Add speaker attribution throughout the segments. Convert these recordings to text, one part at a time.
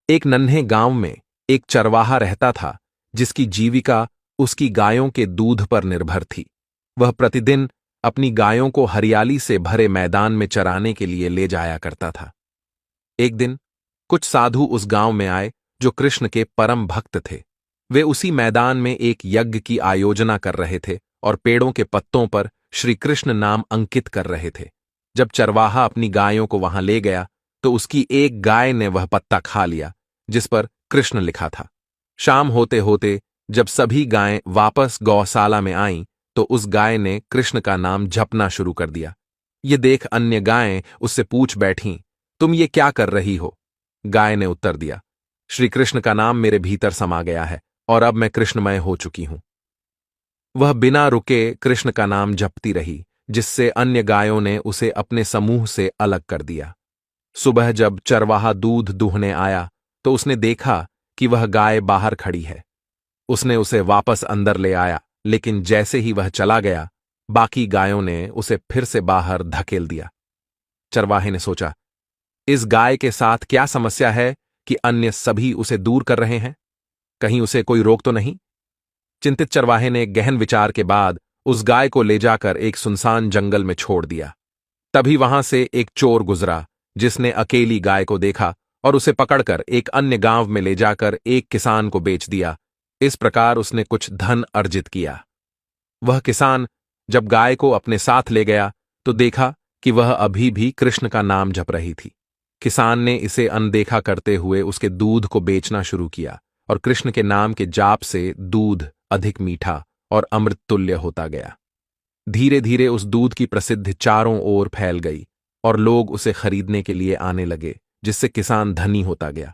Speaker 1: एक नन्हे गांव में एक चरवाहा रहता था जिसकी जीविका उसकी गायों के दूध पर निर्भर थी। वह प्रतिदिन अपनी गायों को हरियाली से भरे मैदान में चराने के लिए ले जाया करता था। एक दिन कुछ साधु उस गांव में आए जो कृष्ण के परम भक्त थे। वे उसी मैदान में एक यज्ञ की आयोजना कर रहे थे और पेड़ों के पत्तों पर श्री कृष्ण नाम अंकित कर रहे थे। जब चरवाहा अपनी गायों को वहां ले गया तो उसकी एक गाय ने वह पत्ता खा लिया जिस पर कृष्ण लिखा था। शाम होते होते जब सभी गायें वापस गौशाला में आईं तो उस गाय ने कृष्ण का नाम जपना शुरू कर दिया। ये देख अन्य गायें उससे पूछ बैठीं, तुम ये क्या कर रही हो? गाय ने उत्तर दिया, श्री कृष्ण का नाम मेरे भीतर समा गया है और अब मैं कृष्णमय हो चुकी हूं। वह बिना रुके कृष्ण का नाम जपती रही, जिससे अन्य गायों ने उसे अपने समूह से अलग कर दिया। सुबह जब चरवाहा दूध दूहने आया तो उसने देखा कि वह गाय बाहर खड़ी है। उसने उसे वापस अंदर ले आया, लेकिन जैसे ही वह चला गया बाकी गायों ने उसे फिर से बाहर धकेल दिया। चरवाहे ने सोचा, इस गाय के साथ क्या समस्या है कि अन्य सभी उसे दूर कर रहे हैं? कहीं उसे कोई रोक तो नहीं? चिंतित चरवाहे ने गहन विचार के बाद उस गाय को ले जाकर एक सुनसान जंगल में छोड़ दिया। तभी वहां से एक चोर गुजरा जिसने अकेली गाय को देखा और उसे पकड़कर एक अन्य गांव में ले जाकर एक किसान को बेच दिया। इस प्रकार उसने कुछ धन अर्जित किया। वह किसान जब गाय को अपने साथ ले गया तो देखा कि वह अभी भी कृष्ण का नाम जप रही थी। किसान ने इसे अनदेखा करते हुए उसके दूध को बेचना शुरू किया और कृष्ण के नाम के जाप से दूध अधिक मीठा और अमृत तुल्य होता गया। धीरे धीरे उस दूध की प्रसिद्धि चारों ओर फैल गई और लोग उसे खरीदने के लिए आने लगे, जिससे किसान धनी होता गया।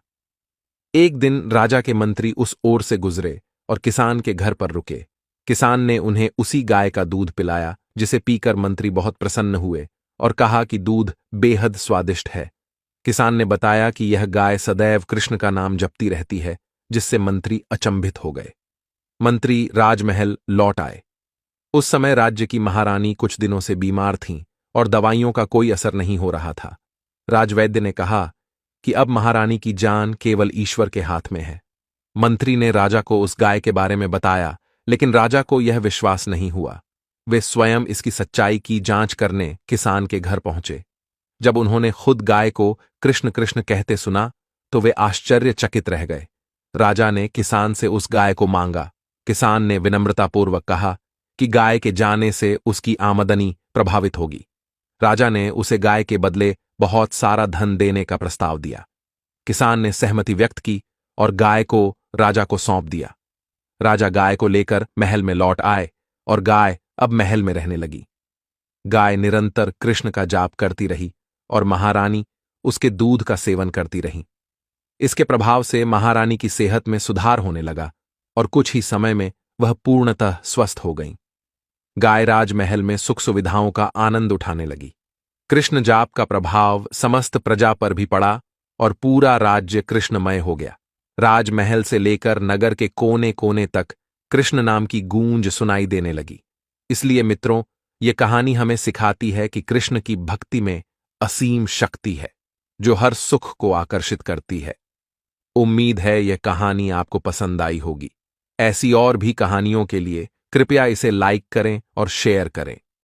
Speaker 1: एक दिन राजा के मंत्री उस ओर से गुजरे और किसान के घर पर रुके। किसान ने उन्हें उसी गाय का दूध पिलाया जिसे पीकर मंत्री बहुत प्रसन्न हुए और कहा कि दूध बेहद स्वादिष्ट है। किसान ने बताया कि यह गाय सदैव कृष्ण का नाम जपती रहती है, जिससे मंत्री अचंभित हो गए। मंत्री राजमहल लौट आए। उस समय राज्य की महारानी कुछ दिनों से बीमार थीं और दवाइयों का कोई असर नहीं हो रहा था। राजवैद्य ने कहा कि अब महारानी की जान केवल ईश्वर के हाथ में है। मंत्री ने राजा को उस गाय के बारे में बताया, लेकिन राजा को यह विश्वास नहीं हुआ। वे स्वयं इसकी सच्चाई की जांच करने किसान के घर पहुंचे। जब उन्होंने खुद गाय को कृष्ण कृष्ण कहते सुना तो वे आश्चर्यचकित रह गए। राजा ने किसान से उस गाय को मांगा। किसान ने विनम्रतापूर्वक कहा कि गाय के जाने से उसकी आमदनी प्रभावित होगी। राजा ने उसे गाय के बदले बहुत सारा धन देने का प्रस्ताव दिया। किसान ने सहमति व्यक्त की और गाय को राजा को सौंप दिया। राजा गाय को लेकर महल में लौट आए और गाय अब महल में रहने लगी। गाय निरंतर कृष्ण का जाप करती रही और महारानी उसके दूध का सेवन करती रही। इसके प्रभाव से महारानी की सेहत में सुधार होने लगा और कुछ ही समय में वह पूर्णतः स्वस्थ हो गईं। गाय राजमहल में सुख सुविधाओं का आनंद उठाने लगी। कृष्ण जाप का प्रभाव समस्त प्रजा पर भी पड़ा और पूरा राज्य कृष्णमय हो गया। राजमहल से लेकर नगर के कोने कोने तक कृष्ण नाम की गूंज सुनाई देने लगी। इसलिए मित्रों, ये कहानी हमें सिखाती है कि कृष्ण की भक्ति में असीम शक्ति है जो हर सुख को आकर्षित करती है। उम्मीद है यह कहानी आपको पसंद आई होगी। ऐसी और भी कहानियों के लिए कृपया इसे लाइक करें और शेयर करें।